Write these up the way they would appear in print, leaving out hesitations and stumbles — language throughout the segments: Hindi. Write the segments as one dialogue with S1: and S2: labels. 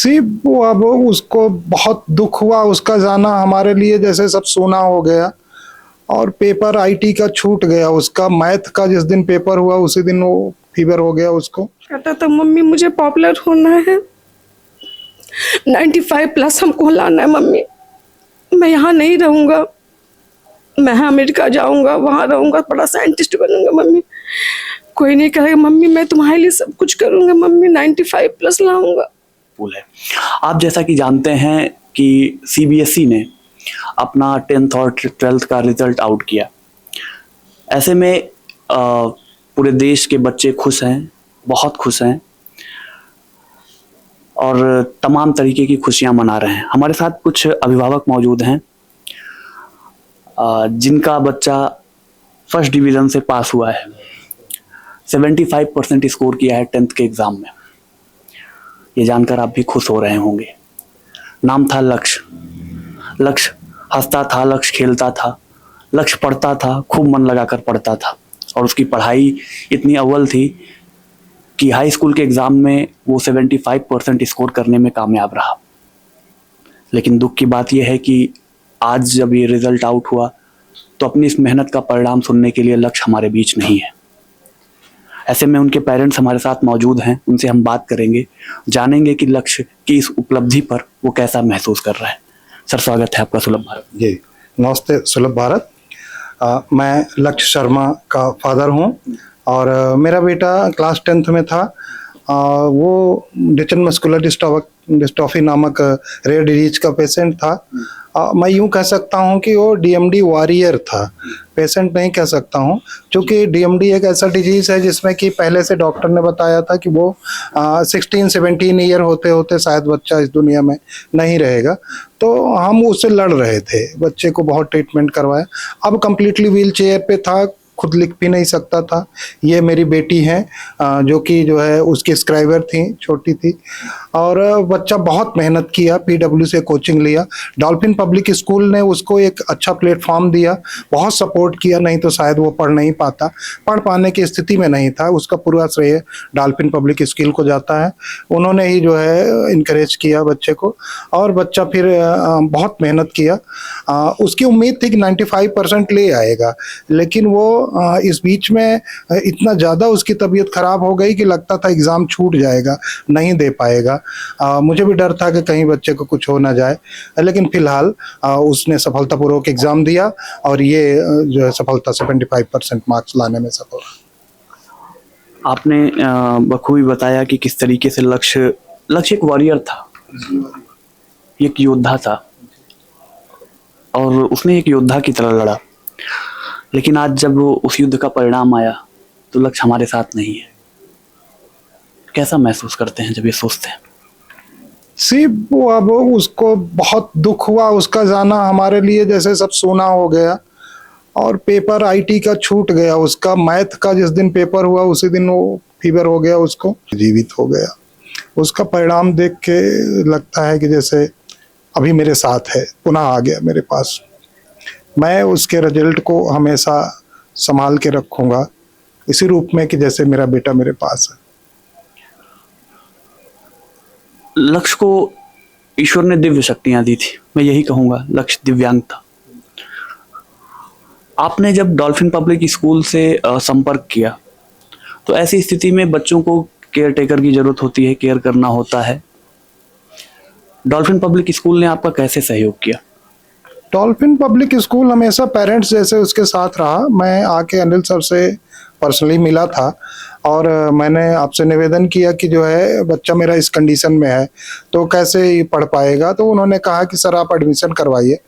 S1: सी वो अब उसको बहुत दुख हुआ, उसका जाना हमारे लिए जैसे सब सोना हो गया। और पेपर आईटी का छूट गया, उसका मैथ का जिस दिन पेपर हुआ उसी दिन वो फीवर हो गया उसको।
S2: कहता था मम्मी मुझे पॉपुलर होना है, 95+ हमको लाना है मम्मी, मैं यहाँ नहीं रहूँगा, मैं अमेरिका जाऊँगा, वहाँ रहूँगा, बड़ा साइंटिस्ट बनूँगा मम्मी। कोई नहीं कहेगा मम्मी मैं तुम्हारे लिए सब कुछ करूँगा मम्मी, 95+ लाऊँगा।
S3: है। आप जैसा कि जानते हैं कि सीबीएसई ने अपना 10th और 12th का रिजल्ट आउट किया। ऐसे में पूरे देश के बच्चे खुश हैं, बहुत खुश हैं और तमाम तरीके की खुशियां मना रहे हैं। हमारे साथ कुछ अभिभावक मौजूद हैं जिनका बच्चा फर्स्ट डिवीज़न से पास हुआ है, 75% स्कोर किया है 10th के एग्ज़ाम में। ये जानकर आप भी खुश हो रहे होंगे। नाम था लक्ष्य। लक्ष्य हंसता था, लक्ष्य खेलता था, लक्ष्य पढ़ता था, खूब मन लगाकर पढ़ता था और उसकी पढ़ाई इतनी अव्वल थी कि हाई स्कूल के एग्ज़ाम में वो 75% स्कोर करने में कामयाब रहा। लेकिन दुख की बात यह है कि आज जब ये रिज़ल्ट आउट हुआ तो अपनी इस मेहनत का परिणाम सुनने के लिए लक्ष्य हमारे बीच नहीं है। ऐसे में उनके पेरेंट्स हमारे साथ मौजूद हैं, उनसे हम बात करेंगे, जानेंगे कि लक्ष्य की इस उपलब्धि पर वो कैसा महसूस कर रहा है। सर स्वागत है आपका सुलभ भारत।
S1: जी नमस्ते सुलभ भारत। मैं लक्ष्य शर्मा का फादर हूँ और मेरा बेटा क्लास 10th में था। वो डिचन मस्कुलर डिस्ट्रॉफी नामक रेयर डिजीज का पेशेंट था। मैं यूं कह सकता हूं कि वो डीएमडी वॉरियर था, पेशेंट नहीं कह सकता हूं, क्योंकि डीएमडी एक ऐसा डिजीज है जिसमें कि पहले से डॉक्टर ने बताया था कि वो 16-17 ईयर होते होते शायद बच्चा इस दुनिया में नहीं रहेगा। तो हम उससे लड़ रहे थे, बच्चे को बहुत ट्रीटमेंट करवाया। अब कम्प्लीटली व्हील चेयर पे था, खुद लिख भी नहीं सकता था। ये मेरी बेटी है जो कि जो है उसकी स्क्राइबर थी, छोटी थी। और बच्चा बहुत मेहनत किया, पीडब्ल्यू से कोचिंग लिया, डॉल्फिन पब्लिक स्कूल ने उसको एक अच्छा प्लेटफॉर्म दिया, बहुत सपोर्ट किया, नहीं तो शायद वो पढ़ नहीं पाता, पढ़ पाने की स्थिति में नहीं था। उसका पूरा श्रेय डॉल्फिन पब्लिक स्कूल को जाता है। उन्होंने ही जो है इनकरेज किया बच्चे को और बच्चा फिर बहुत मेहनत किया। उसकी उम्मीद थी कि 95% ले आएगा, लेकिन वो इस बीच में इतना ज़्यादा उसकी तबीयत खराब हो गई कि लगता था एग्ज़ाम छूट जाएगा, नहीं दे पाएगा। मुझे भी डर था कि कहीं बच्चे को कुछ हो ना जाए, लेकिन फिलहाल उसने सफलतापूर्वक एग्ज़ाम दिया और ये जो है सफलता 75% मार्क्स लाने में सफल।
S3: आपने बखूबी बताया कि किस तरीके से लक्ष्य एक वॉरियर था, एक योद्धा था और उसने एक योद्धा की तरह लड़ा। लेकिन आज जब उस युद्ध का परिणाम आया तो लक्ष्य हमारे साथ नहीं है। कैसा महसूस करते हैं जब ये सोचते हैं?
S1: वो अब उसको बहुत दुख हुआ, उसका जाना हमारे लिए जैसे सब सोना हो गया। और पेपर आईटी का छूट गया, उसका मैथ का जिस दिन पेपर हुआ उसी दिन वो फीवर हो गया, उसको जीवित हो गया। उसका परिणाम देख के लगता है कि जैसे अभी मेरे साथ है, पुनः आ गया मेरे पास। मैं उसके रिजल्ट को हमेशा संभाल के रखूंगा इसी रूप में कि जैसे मेरा बेटा मेरे पास है।
S3: लक्ष्य को ईश्वर ने दिव्य शक्तियां दी थी, मैं यही कहूंगा, लक्ष्य दिव्यांग था। आपने जब डॉल्फिन पब्लिक स्कूल से संपर्क किया तो ऐसी स्थिति में बच्चों को केयर टेकर की जरूरत होती है, केयर करना होता है। डॉल्फिन पब्लिक स्कूल ने आपका कैसे सहयोग किया?
S1: डॉल्फिन पब्लिक स्कूल हमेशा पेरेंट्स जैसे उसके साथ रहा। मैं आके अनिल सर से पर्सनली मिला था और मैंने आपसे निवेदन किया कि जो है बच्चा मेरा इस कंडीशन में है तो कैसे ही पढ़ पाएगा। तो उन्होंने कहा कि सर आप एडमिशन करवाइए,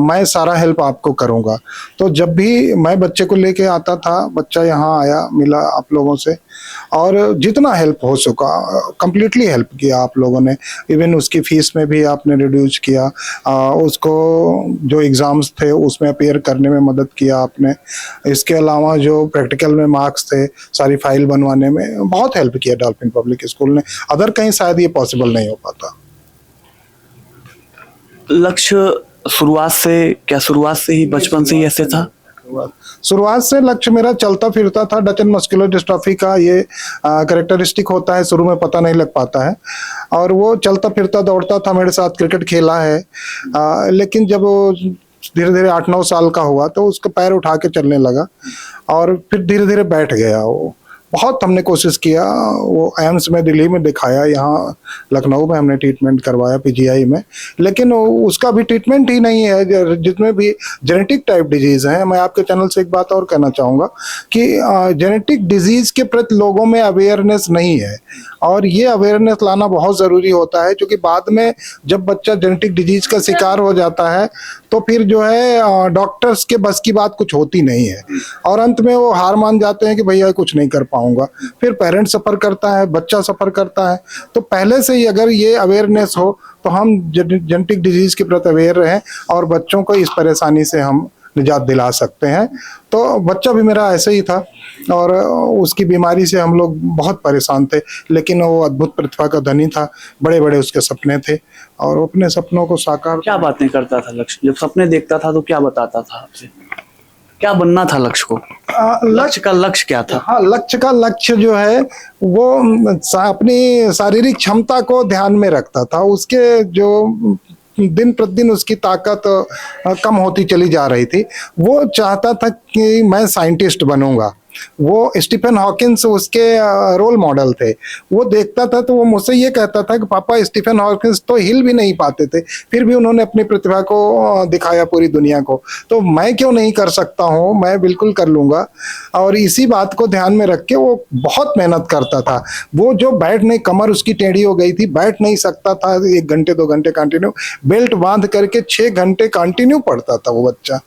S1: मैं सारा हेल्प आपको करूंगा। तो जब भी मैं बच्चे को लेके आता था, बच्चा यहाँ आया, मिला आप लोगों से और जितना हेल्प हो सका कंप्लीटली हेल्प किया आप लोगों ने। इवन उसकी फीस में भी आपने रिड्यूस किया, उसको जो एग्ज़ाम्स थे उसमें अपेयर करने में मदद किया आपने। इसके अलावा जो प्रैक्टिकल में मार्क्स थे सारी फाइल बनवाने में बहुत हेल्प किया डॉल्फिन पब्लिक स्कूल ने। अदर कहीं शायद ये पॉसिबल नहीं हो पाता।
S3: लक्ष्य शुरुआत से ही, बचपन से ही ऐसे था?
S1: शुरुआत से लक्ष्य मेरा चलता फिरता था। डचन मस्कुलर डिस्ट्रॉफी का ये कैरेक्टरिस्टिक होता है, शुरू में पता नहीं लग पाता है, और वो चलता फिरता दौड़ता था, मेरे साथ क्रिकेट खेला है। लेकिन जब वो धीरे धीरे 8-9 साल का हुआ तो उसका पैर उठा के चलने लगा और फिर धीरे धीरे बैठ गया। वो बहुत हमने कोशिश किया, वो एम्स में दिल्ली में दिखाया, यहाँ लखनऊ में हमने ट्रीटमेंट करवाया पीजीआई में, लेकिन उसका भी ट्रीटमेंट ही नहीं है। जितने भी जेनेटिक टाइप डिजीज हैं, मैं आपके चैनल से एक बात और कहना चाहूँगा कि जेनेटिक डिजीज के प्रति लोगों में अवेयरनेस नहीं है, और ये अवेयरनेस लाना बहुत ज़रूरी होता है, क्योंकि बाद में जब बच्चा जेनेटिक डिजीज का शिकार हो जाता है तो फिर जो है डॉक्टर्स के बस की बात कुछ होती नहीं है, और अंत में वो हार मान जाते हैं कि भैया कुछ नहीं कर पाऊंगा। फिर पेरेंट्स सफ़र करता है, बच्चा सफ़र करता है। तो पहले से ही अगर ये अवेयरनेस हो तो हम जेनेटिक डिजीज के प्रति अवेयर रहें और बच्चों को इस परेशानी से हम निजात दिला सकते हैं। तो बच्चा भी मेरा ऐसे ही था, और उसकी बीमारी से हम लोग बहुत परेशान थे, लेकिन वो अद्भुत प्रतिभा का धनी था, बड़े बड़े उसके सपने थे, और वो अपने सपनों को साकार।
S3: क्या बातें करता था लक्ष्य? जब सपने देखता था तो क्या बताता था आपसे? क्या बनना था लक्ष्य को? लक्ष्य का लक्ष्य क्या था?
S1: हाँ, लक्ष्य का लक्ष्य जो है वो अपनी शारीरिक क्षमता को ध्यान में रखता था। उसके जो दिन प्रतिदिन उसकी ताकत कम होती चली जा रही थी, वो चाहता था कि मैं साइंटिस्ट बनूंगा। वो स्टीफन हॉकिंस उसके रोल मॉडल थे। वो देखता था तो वो मुझसे ये कहता था कि पापा, स्टीफन हॉकिंस तो हिल भी नहीं पाते थे, फिर भी उन्होंने अपनी प्रतिभा को दिखाया पूरी दुनिया को, तो मैं क्यों नहीं कर सकता हूँ, मैं बिल्कुल कर लूँगा। और इसी बात को ध्यान में रख के वो बहुत मेहनत करता था। वो जो बैठ नहीं, कमर उसकी टेढ़ी हो गई थी, बैठ नहीं सकता था 1 घंटे 2 घंटे कंटिन्यू, बेल्ट बांध करके 6 घंटे कंटिन्यू पढ़ता था वो बच्चा।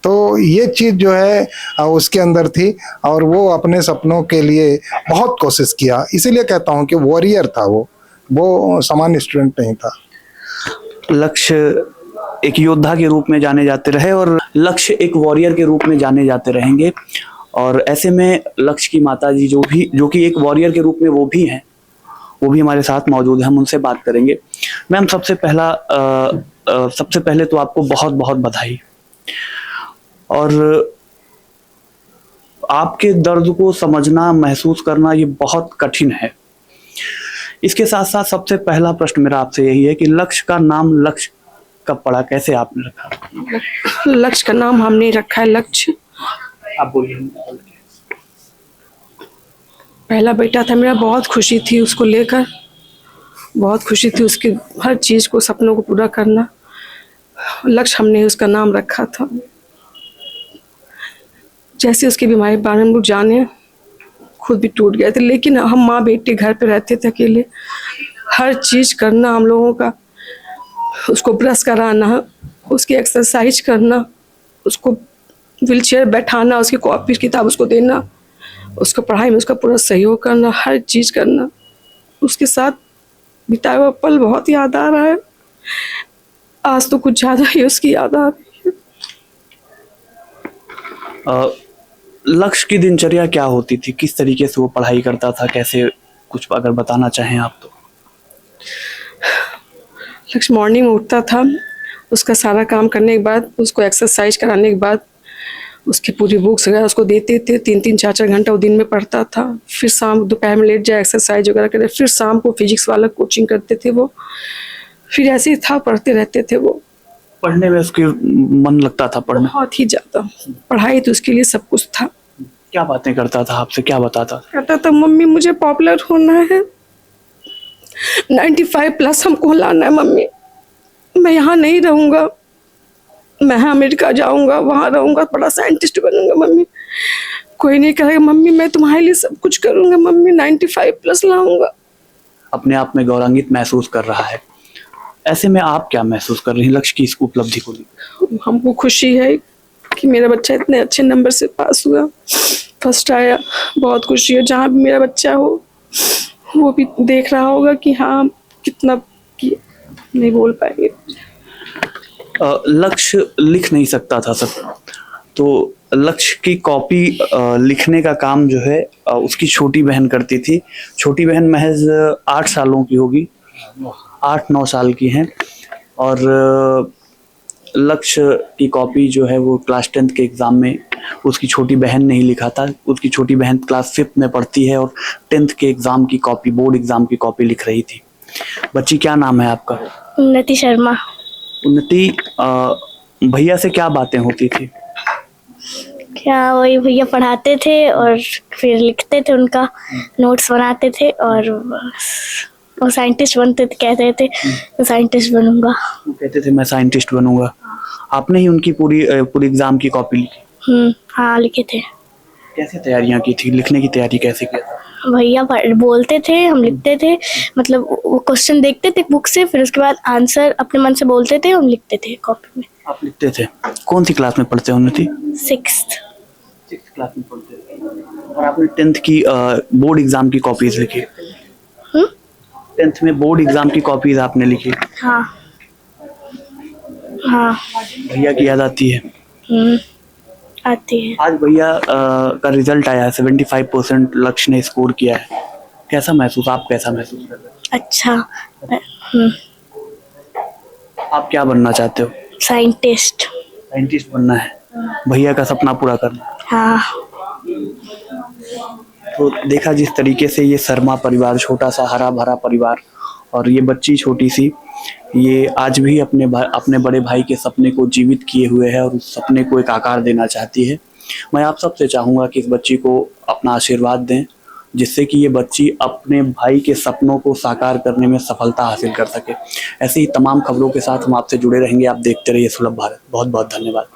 S1: तो ये चीज़ जो है उसके अंदर थी, और वो अपने सपनों के लिए बहुत कोशिश किया। इसीलिए कहता हूँ कि वॉरियर था वो सामान्य स्टूडेंट नहीं था।
S3: लक्ष्य एक योद्धा के रूप में जाने जाते रहे, और लक्ष्य एक वॉरियर के रूप में जाने जाते रहेंगे। और ऐसे में लक्ष्य की माता जी जो कि एक वॉरियर के रूप में वो भी हैं, वो भी हमारे साथ मौजूद हैं, हम उनसे बात करेंगे। मैम, सबसे पहले तो आपको बहुत बहुत बधाई। और आपके दर्द को समझना, महसूस करना ये बहुत कठिन है। इसके साथ साथ सबसे पहला प्रश्न मेरा आपसे यही है कि लक्ष्य का नाम लक्ष्य कब पड़ा, कैसे आपने रखा?
S2: लक्ष्य का नाम हमने रखा है लक्ष्य।
S3: आप बोलिए।
S2: पहला बेटा था मेरा, बहुत खुशी थी उसको लेकर, बहुत खुशी थी उसकी हर चीज़ को, सपनों को पूरा करना। लक्ष्य हमने उसका नाम रखा था। जैसे उसकी बीमारी के बारे में हम लोग जाने, खुद भी टूट गए थे, लेकिन हम माँ बेटी घर पे रहते थे अकेले, हर चीज़ करना हम लोगों का, उसको ब्रश कराना, उसकी एक्सरसाइज करना, उसको व्हीलचेयर बैठाना, उसकी कॉपी किताब उसको देना, उसको पढ़ाई में उसका पूरा सहयोग करना, हर चीज़ करना। उसके साथ बिताया हुआ पल बहुत याद आ रहा है। आज तो कुछ ज़्यादा ही उसकी याद आ रही है।
S3: लक्ष्य की दिनचर्या क्या होती थी? किस तरीके से वो पढ़ाई करता था? कैसे, कुछ अगर बताना चाहें आप तो।
S2: लक्ष्य मॉर्निंग में उठता था, उसका सारा काम करने के बाद, उसको एक्सरसाइज कराने के बाद, उसकी पूरी बुक्स वगैरह उसको देते थे। 3-3, 4-4 घंटा वो दिन में पढ़ता था। फिर शाम दोपहर में लेट जाए, एक्सरसाइज वगैरह करे, फिर शाम को फिजिक्स वाला कोचिंग करते थे वो। फिर ऐसे ही था, पढ़ते रहते थे वो।
S3: पढ़ने में उसके मन लगता था? पढ़ने
S2: बहुत ही ज़्यादा, पढ़ाई तो उसके लिए सब कुछ था।
S3: क्या बातें करता था आपसे, क्या बताता था?
S2: कहता था मम्मी मुझे पॉपुलर होना है, 95+ हमको लाना है मम्मी, मैं यहाँ नहीं रहूँगा, मैं अमेरिका जाऊँगा, वहाँ रहूँगा, बड़ा साइंटिस्ट बनूँगा मम्मी। कोई नहीं कहेगा मम्मी मैं तुम्हारे लिए सब कुछ करूँगा मम्मी, 95+ लाऊँगा।
S3: अपने आप में गौरवान्वित महसूस कर रहा है। ऐसे में आप क्या महसूस कर रही हैं लक्ष्य की इस उपलब्धि को लेकर?
S2: हमको खुशी है कि मेरा बच्चा इतने अच्छे नंबर से पास हुआ, फर्स्ट आया। बहुत खुशी है। जहाँ भी मेरा बच्चा हो वो भी देख रहा होगा कि हाँ कितना किया, नहीं बोल पाएंगे।
S3: लक्ष्य लिख नहीं सकता था सब, तो लक्ष्य की कॉपी लिखने का काम जो है उसकी छोटी बहन करती थी। छोटी बहन महज 8 सालों की होगी, 8-9 साल की हैं, और लक्ष्य की कॉपी जो है वो क्लास 10th के एग्ज़ाम में उसकी छोटी बहन ने ही लिखा था। उसकी छोटी बहन क्लास 5th में पढ़ती है और 10th के एग्ज़ाम की कॉपी, बोर्ड एग्ज़ाम की कॉपी लिख रही थी। बच्ची, क्या नाम है आपका?
S4: उन्नति शर्मा।
S3: उन्नति, भैया से क्या बातें होती थी?
S4: क्या वही भैया पढ़ाते थे और फिर लिखते थे, उनका नोट्स बनाते थे और वो साइंटिस्ट बनते थे, कहते थे मैं साइंटिस्ट बनूंगा।
S3: वो कहते थे मैं साइंटिस्ट बनूंगा। आपने ही उनकी पूरी एग्ज़ाम की कॉपी लिखी?
S4: हाँ लिखे थे।
S3: कैसे तैयारियां की थी? लिखने की तैयारी कैसे किया था?
S4: भैया बोलते थे, हम लिखते थे, मतलब वो क्वेश्चन देखते थे बुक से, फिर उसके बाद आंसर अपने मन से बोलते थे, हम लिखते थे कॉपी में।
S3: आप लिखते थे? कौन सी क्लास में पढ़ते हो उन्नति?
S4: 6th
S3: क्लास में पढ़ते थे। और आपने 10th की बोर्ड एग्जाम की कॉपीज लिखी? 10th में बोर्ड एग्जाम की कॉपीज आपने लिखी?
S4: हाँ हाँ।
S3: भैया की याद आती है?
S4: आती है।
S3: आज भैया का रिजल्ट आया है, 75% लक्ष्य ने स्कोर किया है। कैसा महसूस, आप कैसा महसूस कर रहे हैं?
S4: अच्छा।
S3: आप क्या बनना चाहते हो?
S4: साइंटिस्ट।
S3: साइंटिस्ट बनना है, भैया का सपना पूरा करना है।
S4: हाँ।
S3: तो देखा जिस तरीके से ये शर्मा परिवार, छोटा सा हरा भरा परिवार, और ये बच्ची छोटी सी, ये आज भी अपने बड़े भाई के सपने को जीवित किए हुए है और उस सपने को एक आकार देना चाहती है। मैं आप सबसे चाहूँगा कि इस बच्ची को अपना आशीर्वाद दें, जिससे कि ये बच्ची अपने भाई के सपनों को साकार करने में सफलता हासिल कर सके। ऐसी ही तमाम खबरों के साथ हम आपसे जुड़े रहेंगे। आप देखते रहिए सुलभ भारत। बहुत बहुत धन्यवाद।